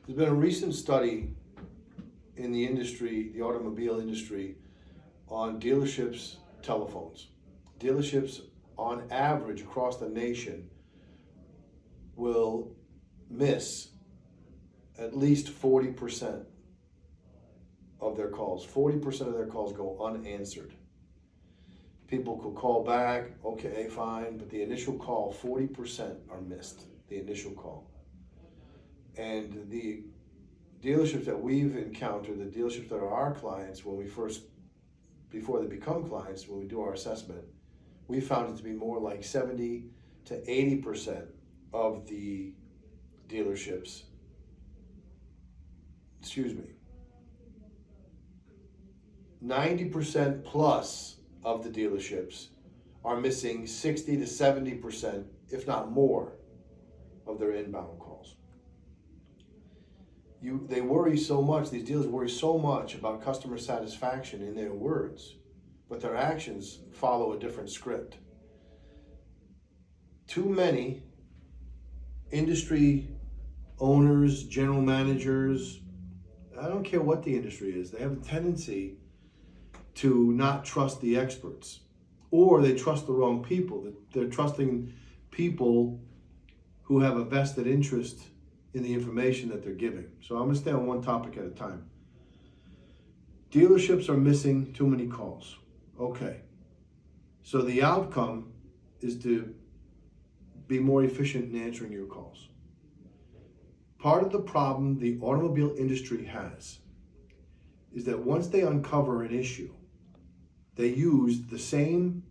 There's been a recent study in the industry, the automobile industry, on dealerships' telephones. Dealerships, on average, across the nation, will miss at least 40% of their calls. 40% of their calls go unanswered. People could call back, okay, fine, but the initial call, 40% are missed, the initial call. And the dealerships that we've encountered, the dealerships that are our clients, before they become clients, when we do our assessment, we found it to be more like 70 to 80% of the dealerships, 90% plus of the dealerships are missing 60 to 70%, if not more, of their inbound calls. They worry so much, these dealers worry so much about customer satisfaction in their words, but their actions follow a different script. Too many industry owners, general managers, I don't care what the industry is, they have a tendency to not trust the experts, or they trust the wrong people. They're trusting people who have a vested interest in the information that they're giving. So I'm going to stay on one topic at a time. Dealerships are missing too many calls. Okay. So the outcome is to be more efficient in answering your calls. Part of the problem the automobile industry has is that once they uncover an issue, they use the same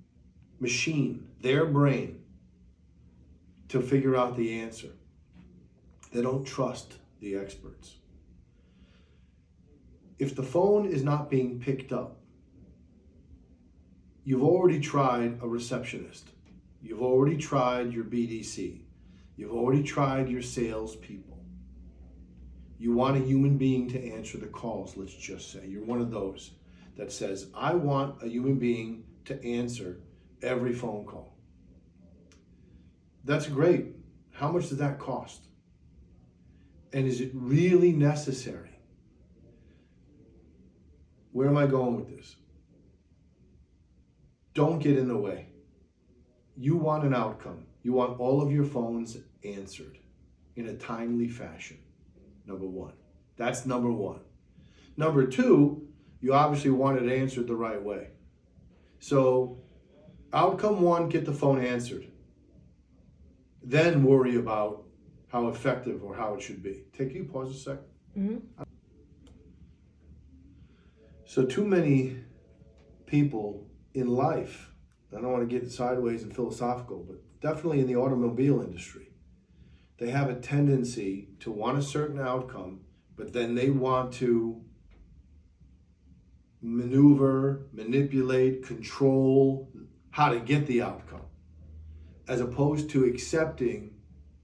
machine, their brain, to figure out the answer. They don't trust the experts. If the phone is not being picked up, you've already tried a receptionist. You've already tried your BDC. You've already tried your salespeople. You want a human being to answer the calls, let's just say. You're one of those that says, I want a human being to answer every phone call. That's great. How much does that cost? And is it really necessary? Where am I going with this? Don't get in the way. You want an outcome. You want all of your phones answered in a timely fashion. Number one. That's number one. Number two, you obviously want it answered the right way. So, outcome one, get the phone answered. Then worry about how effective or how it should be. Can you pause a sec? Mm-hmm. So too many people in life, I don't want to get sideways and philosophical, but definitely in the automobile industry, they have a tendency to want a certain outcome, but then they want to maneuver, manipulate, control how to get the outcome, as opposed to accepting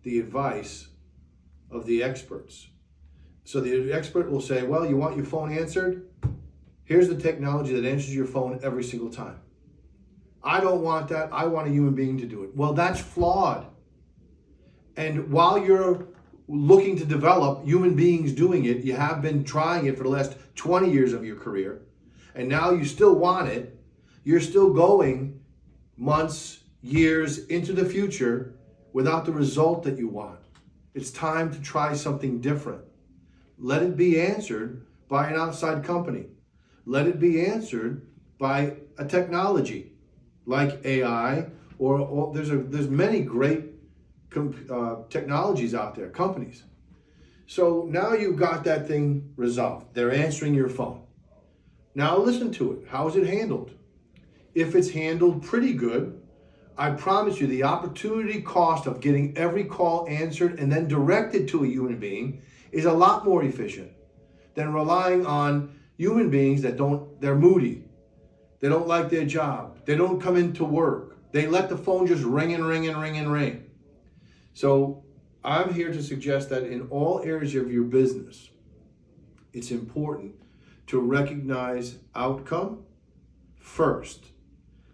the advice of the experts. So the expert will say, well, you want your phone answered? Here's the technology that answers your phone every single time. I don't want that. I want a human being to do it. Well, that's flawed. And while you're looking to develop human beings doing it, you have been trying it for the last 20 years of your career, and now you still want it. You're still going months, years into the future without the result that you want. It's time to try something different. Let it be answered by an outside company. Let it be answered by a technology like AI, or there's many great technologies out there, companies. So now you've got that thing resolved. They're answering your phone. Now listen to it. How is it handled? If it's handled pretty good, I promise you the opportunity cost of getting every call answered and then directed to a human being is a lot more efficient than relying on human beings they're moody. They don't like their job. They don't come into work. They let the phone just ring and ring and ring and ring. So I'm here to suggest that in all areas of your business, it's important to recognize outcome first.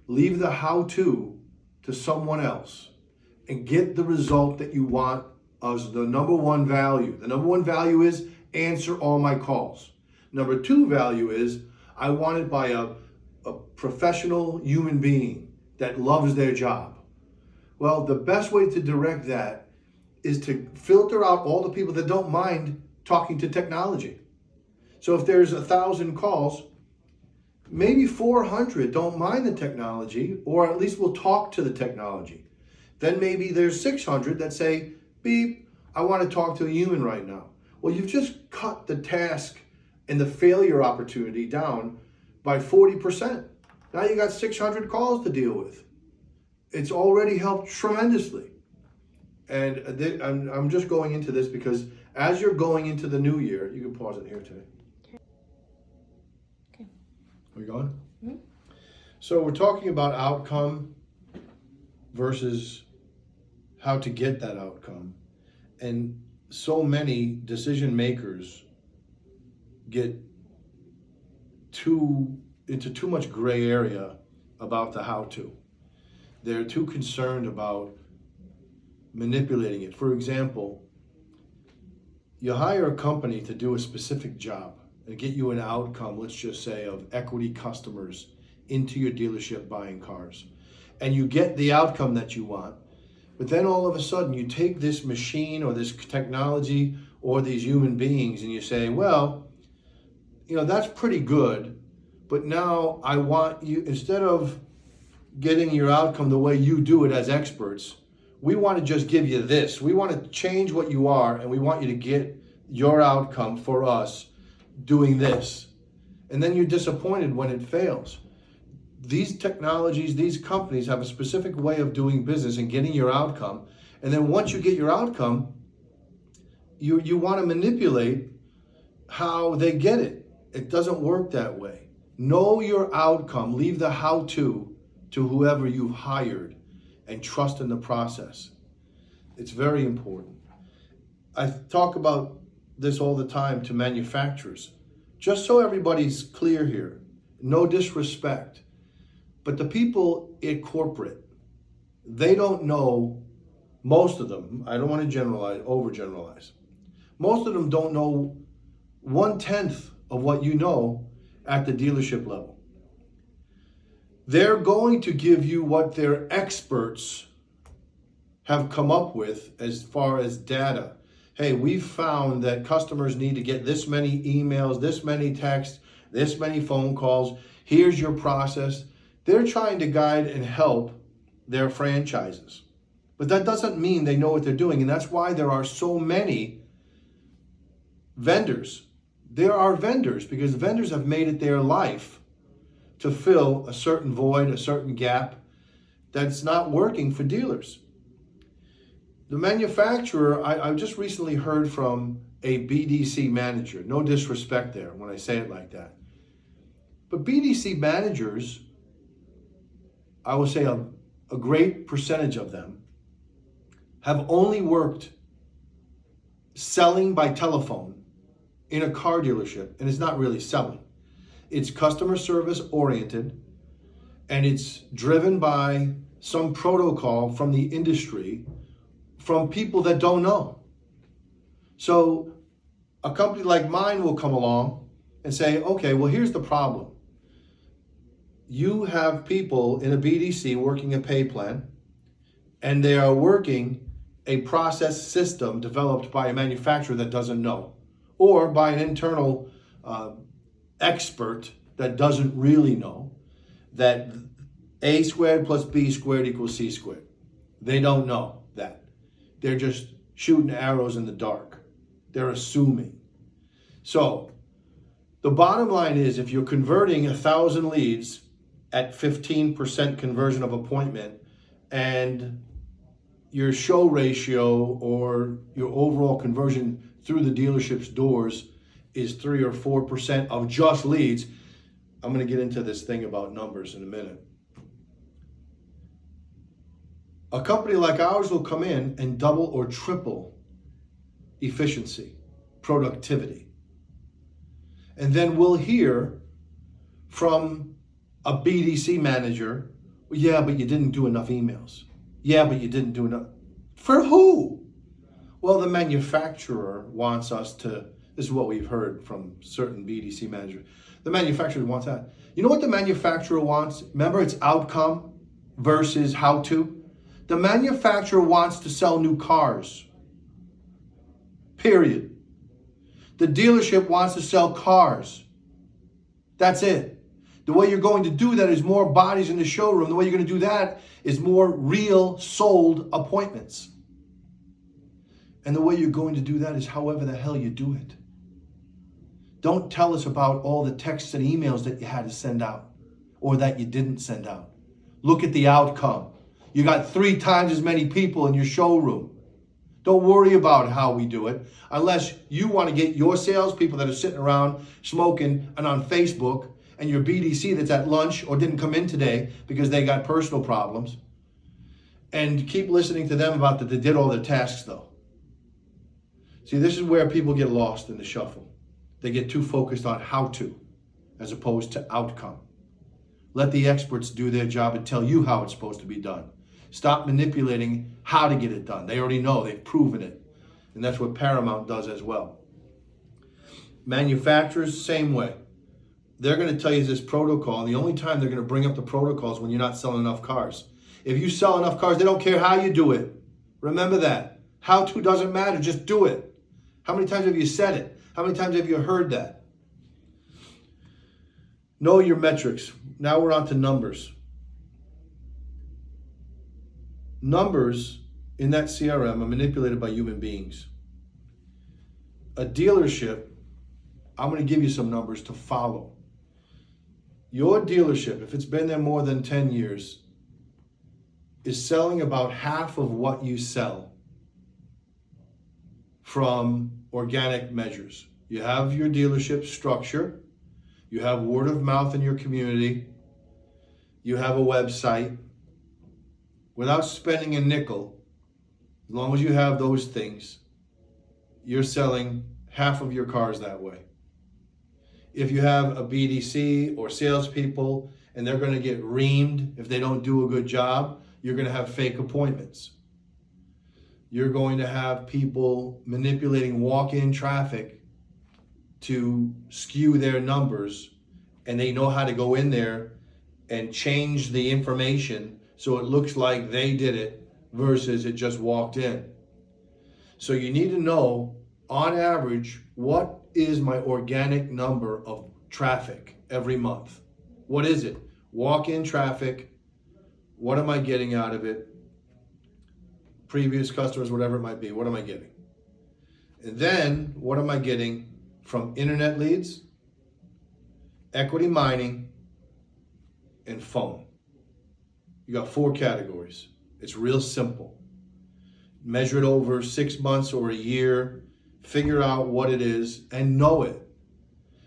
Leave the how-to someone else and get the result that you want as the number one value. The number one value is answer all my calls. Number two value is I want it by a professional human being that loves their job. Well, the best way to direct that is to filter out all the people that don't mind talking to technology. So if there's 1,000 calls, maybe 400 don't mind the technology, or at least will talk to the technology. Then maybe there's 600 that say, beep, I want to talk to a human right now. Well, you've just cut the task and the failure opportunity down by 40%. Now you got 600 calls to deal with. It's already helped tremendously. And I'm just going into this because as you're going into the new year, you can pause it here today. Okay. Are we going? Mm-hmm. So we're talking about outcome versus how to get that outcome. And so many decision makers get into too much gray area about the how to. They're too concerned about manipulating it. For example, you hire a company to do a specific job and get you an outcome, let's just say, of equity customers into your dealership buying cars. And you get the outcome that you want. But then all of a sudden you take this machine or this technology or these human beings and you say, well, that's pretty good, but now I want you, instead of getting your outcome the way you do it as experts, we want to just give you this. We want to change what you are, and we want you to get your outcome for us doing this. And then you're disappointed when it fails. These technologies, these companies have a specific way of doing business and getting your outcome. And then once you get your outcome, you want to manipulate how they get it. It doesn't work that way. Know your outcome. Leave the how-to whoever you've hired and trust in the process. It's very important. I talk about this all the time to manufacturers. Just so everybody's clear here, no disrespect, but the people at corporate, they don't know, most of them, I don't want to generalize, overgeneralize, most of them don't know 1/10 of what you know at the dealership level. They're going to give you what their experts have come up with as far as data. Hey, we've found that customers need to get this many emails, this many texts, this many phone calls. Here's your process. They're trying to guide and help their franchises. But that doesn't mean they know what they're doing. And that's why there are so many vendors. There are vendors because vendors have made it their life to fill a certain void, a certain gap that's not working for dealers. The manufacturer, I just recently heard from a BDC manager. No disrespect there when I say it like that. But BDC managers, I will say a great percentage of them, have only worked selling by telephone in a car dealership, and it's not really selling. It's customer service oriented, and it's driven by some protocol from the industry, from people that don't know. So a company like mine will come along and say, okay, well, here's the problem. You have people in a BDC working a pay plan, and they are working a process system developed by a manufacturer that doesn't know, or by an internal expert that doesn't really know that A squared plus B squared equals C squared. They don't know that. They're just shooting arrows in the dark. They're assuming. So the bottom line is, if you're converting 1,000 leads at 15% conversion of appointment, and your show ratio or your overall conversion through the dealership's doors is 3 or 4% of just leads, I'm going to get into this thing about numbers in a minute. A company like ours will come in and double or triple efficiency, productivity. And then we'll hear from a BDC manager, yeah, but you didn't do enough emails. Yeah, but you didn't do enough. For who? Well, the manufacturer wants us to, this is what we've heard from certain BDC managers. The manufacturer wants that. You know what the manufacturer wants? Remember, it's outcome versus how to. The manufacturer wants to sell new cars. Period. The dealership wants to sell cars. That's it. The way you're going to do that is more bodies in the showroom. The way you're going to do that is more real sold appointments. And the way you're going to do that is however the hell you do it. Don't tell us about all the texts and emails that you had to send out or that you didn't send out. Look at the outcome. You got 3 times as many people in your showroom. Don't worry about how we do it unless you want to get your salespeople that are sitting around smoking and on Facebook and your BDC that's at lunch or didn't come in today because they got personal problems, and keep listening to them about that they did all their tasks though. See, this is where people get lost in the shuffle. They get too focused on how to as opposed to outcome. Let the experts do their job and tell you how it's supposed to be done. Stop manipulating how to get it done. They already know, they've proven it. And that's what Paramount does as well. Manufacturers, same way. They're going to tell you this protocol, and the only time they're going to bring up the protocol is when you're not selling enough cars. If you sell enough cars, they don't care how you do it. Remember that. How to doesn't matter, just do it. How many times have you said it? How many times have you heard that? Know your metrics. Now we're on to numbers. Numbers in that CRM are manipulated by human beings. A dealership, I'm going to give you some numbers to follow. Your dealership, if it's been there more than 10 years, is selling about half of what you sell from organic measures. You have your dealership structure, you have word of mouth in your community, you have a website. Without spending a nickel, as long as you have those things, you're selling half of your cars that way. If you have a BDC or salespeople and they're going to get reamed if they don't do a good job, you're going to have fake appointments. You're going to have people manipulating walk-in traffic to skew their numbers, and they know how to go in there and change the information so it looks like they did it versus it just walked in. So you need to know, on average, what is my organic number of traffic every month? What is it? Walk-in traffic. What am I getting out of it? Previous customers, whatever it might be. What am I getting? And then, what am I getting from internet leads, equity mining, and phone? You got 4 categories. It's real simple. Measure it over 6 months or a year. Figure out what it is and know it.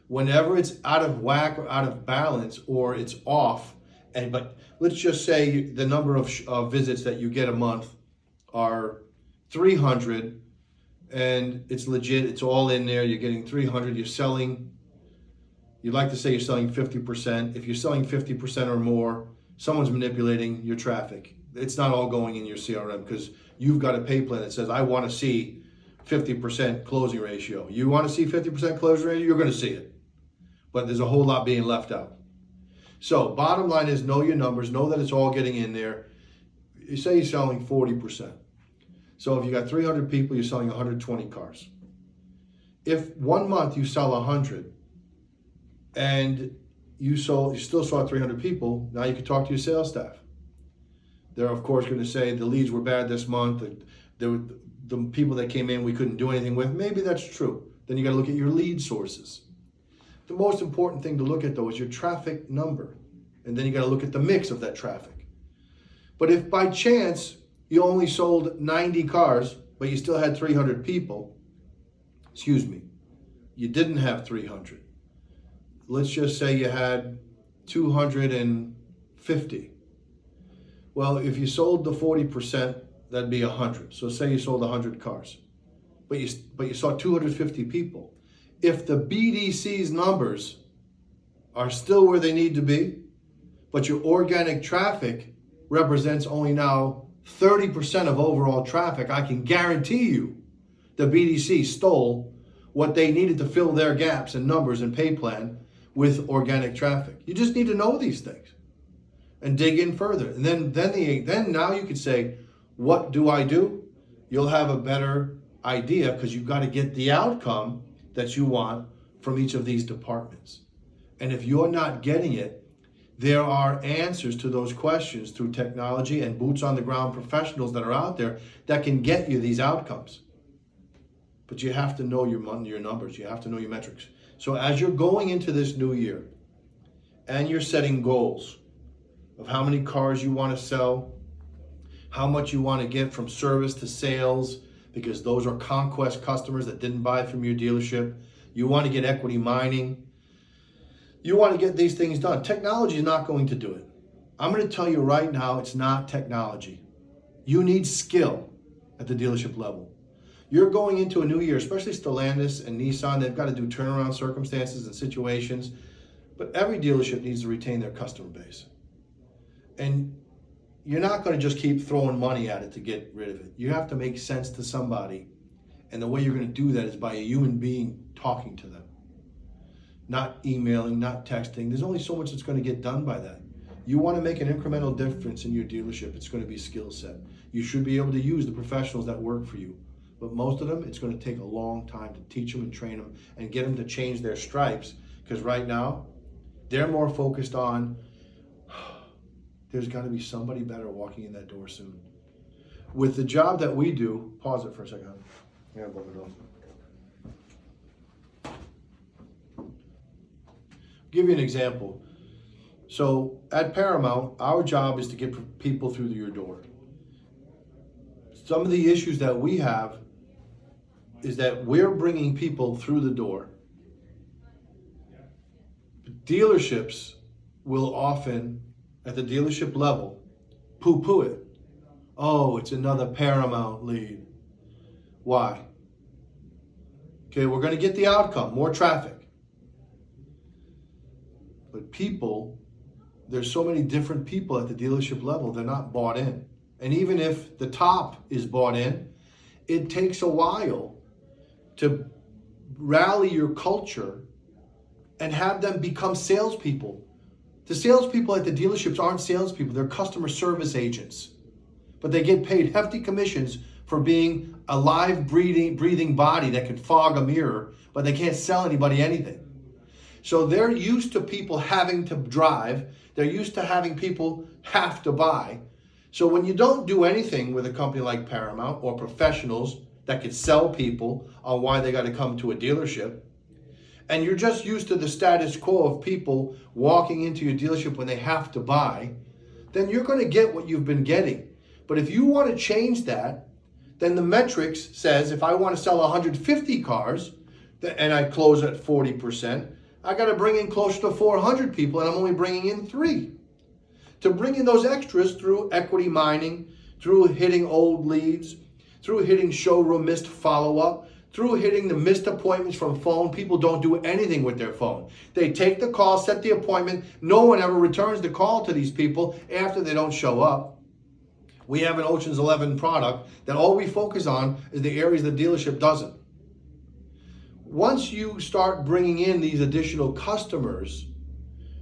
Whenever it's out of whack or out of balance or it's off, but let's just say the number of visits that you get a month are 300 and it's legit, it's all in there, you're getting 300, you're selling, you'd like to say you're selling 50%. If you're selling 50% or more, someone's manipulating your traffic. It's not all going in your CRM because you've got a pay plan that says, I want to see 50% closing ratio. You want to see 50% closing ratio, you're going to see it. But there's a whole lot being left out. So bottom line is know your numbers, know that it's all getting in there. You say you're selling 40%. So if you got 300 people, you're selling 120 cars. If 1 month you sell 100 and you still saw 300 people, now you can talk to your sales staff. They're of course going to say the leads were bad this month. The people that came in we couldn't do anything with. Maybe that's true. Then you got to look at your lead sources. The most important thing to look at though is your traffic number. And then you got to look at the mix of that traffic. But if by chance you only sold 90 cars, but you still had 300 people, you didn't have 300. Let's just say you had 250. Well, if you sold the 40%, that'd be 100. So say you sold 100 cars, but you saw 250 people. If the BDC's numbers are still where they need to be, but your organic traffic represents only now 30% of overall traffic, I can guarantee you the BDC stole what they needed to fill their gaps in numbers and pay plan with organic traffic. You just need to know these things and dig in further. And then now you could say, what do I do? You'll have a better idea because you've got to get the outcome that you want from each of these departments. And if you're not getting it, there are answers to those questions through technology and boots on the ground professionals that are out there that can get you these outcomes. But you have to know your numbers. You have to know your metrics. So as you're going into this new year and you're setting goals of how many cars you want to sell, how much you want to get from service to sales, because those are conquest customers that didn't buy from your dealership. You want to get equity mining. You want to get these things done. Technology is not going to do it. I'm going to tell you right now, it's not technology. You need skill at the dealership level. You're going into a new year, especially Stellantis and Nissan. They've got to do turnaround circumstances and situations. But every dealership needs to retain their customer base. And you're not going to just keep throwing money at it to get rid of it. You have to make sense to somebody. And the way you're going to do that is by a human being talking to them. Not emailing, not texting. There's only so much that's going to get done by that. You want to make an incremental difference in your dealership, it's going to be skill set. You should be able to use the professionals that work for you. But most of them, it's going to take a long time to teach them and train them and get them to change their stripes. Because right now, they're more focused on, there's got to be somebody better walking in that door soon. With the job that we do, pause it for a second. Yeah, both of those. Give you an example. So at Paramount, our job is to get people through your door. Some of the issues that we have is that we're bringing people through the door. Dealerships will often, at the dealership level, poo-poo it. Oh, it's another Paramount lead. Why? Okay, we're going to get the outcome, more traffic. But people, there's so many different people at the dealership level, they're not bought in. And even if the top is bought in, it takes a while to rally your culture and have them become salespeople. The salespeople at the dealerships aren't salespeople, they're customer service agents. But they get paid hefty commissions for being a live, breathing body that can fog a mirror, but they can't sell anybody anything. So they're used to people having to drive. They're used to having people have to buy. So when you don't do anything with a company like Paramount or professionals that could sell people on why they got to come to a dealership, and you're just used to the status quo of people walking into your dealership when they have to buy, then you're going to get what you've been getting. But if you want to change that, then the metrics says if I want to sell 150 cars and I close at 40%, I got to bring in closer to 400 people, and I'm only bringing in 3. To bring in those extras through equity mining, through hitting old leads, through hitting showroom missed follow-up, through hitting the missed appointments from phone. People don't do anything with their phone. They take the call, set the appointment. No one ever returns the call to these people after they don't show up. We have an Ocean's 11 product that all we focus on is the areas the dealership doesn't. Once you start bringing in these additional customers,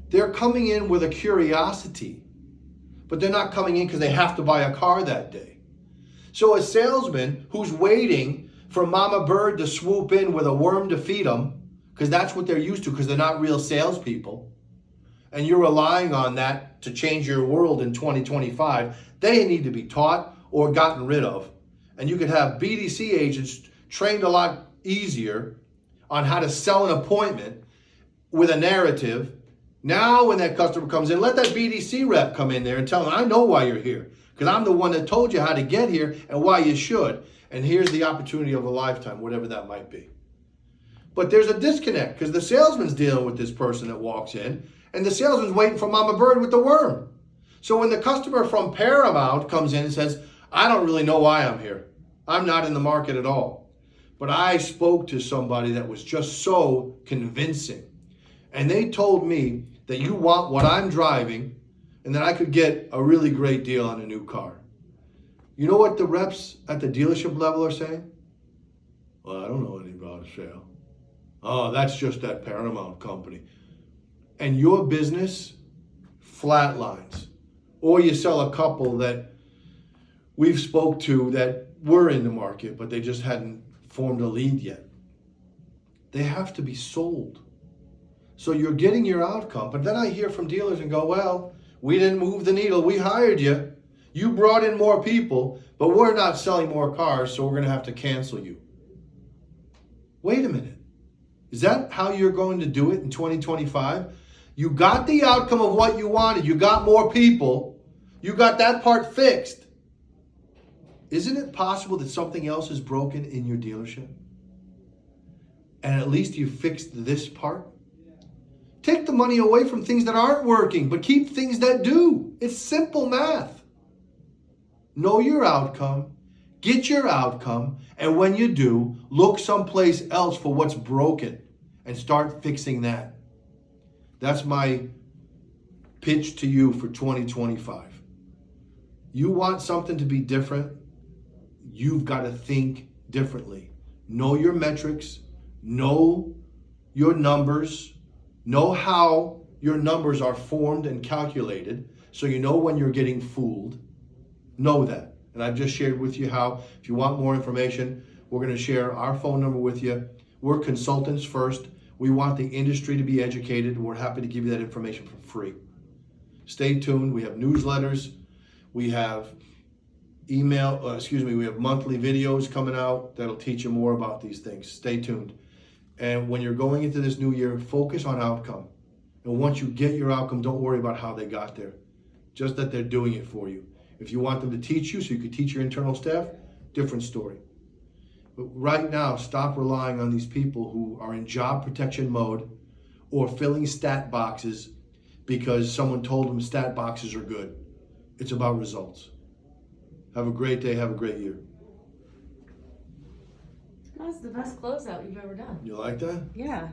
they're coming in with a curiosity, but they're not coming in because they have to buy a car that day. So a salesman who's waiting for Mama Bird to swoop in with a worm to feed them, because that's what they're used to, because they're not real salespeople, and you're relying on that to change your world in 2025, they need to be taught or gotten rid of. And you could have BDC agents trained a lot easier on how to sell an appointment with a narrative. Now when that customer comes in, let that BDC rep come in there and tell them, I know why you're here, because I'm the one that told you how to get here and why you should. And here's the opportunity of a lifetime, whatever that might be. But there's a disconnect because the salesman's dealing with this person that walks in, and the salesman's waiting for Mama Bird with the worm. So when the customer from Paramount comes in and says, I don't really know why I'm here. I'm not in the market at all. But I spoke to somebody that was just so convincing. And they told me that you want what I'm driving and that I could get a really great deal on a new car. You know what the reps at the dealership level are saying? Well, I don't know anything about a sale. Oh, that's just that Paramount company. And your business flatlines. Or you sell a couple that we've spoke to that were in the market, but they just hadn't formed a lead yet. They have to be sold. So you're getting your outcome. But then I hear from dealers and go, well, we didn't move the needle. We hired you. You brought in more people, but we're not selling more cars, so we're going to have to cancel you. Wait a minute. Is that how you're going to do it in 2025? You got the outcome of what you wanted. You got more people. You got that part fixed. Isn't it possible that something else is broken in your dealership? And at least you fixed this part? Take the money away from things that aren't working, but keep things that do. It's simple math. Know your outcome, get your outcome, and when you do, look someplace else for what's broken and start fixing that. That's my pitch to you for 2025. You want something to be different? You've got to think differently. Know your metrics, know your numbers, know how your numbers are formed and calculated so you know when you're getting fooled. Know that. And I've just shared with you how, if you want more information, we're going to share our phone number with you. We're consultants first. We want the industry to be educated. We're happy to give you that information for free. Stay tuned. We have newsletters. We have we have monthly videos coming out that'll teach you more about these things. Stay tuned. And when you're going into this new year, focus on outcome. And once you get your outcome, don't worry about how they got there. Just that they're doing it for you. If you want them to teach you so you could teach your internal staff, different story. But right now, stop relying on these people who are in job protection mode or filling stat boxes because someone told them stat boxes are good. It's about results. Have a great day. Have a great year. That was the best closeout you've ever done. You like that? Yeah.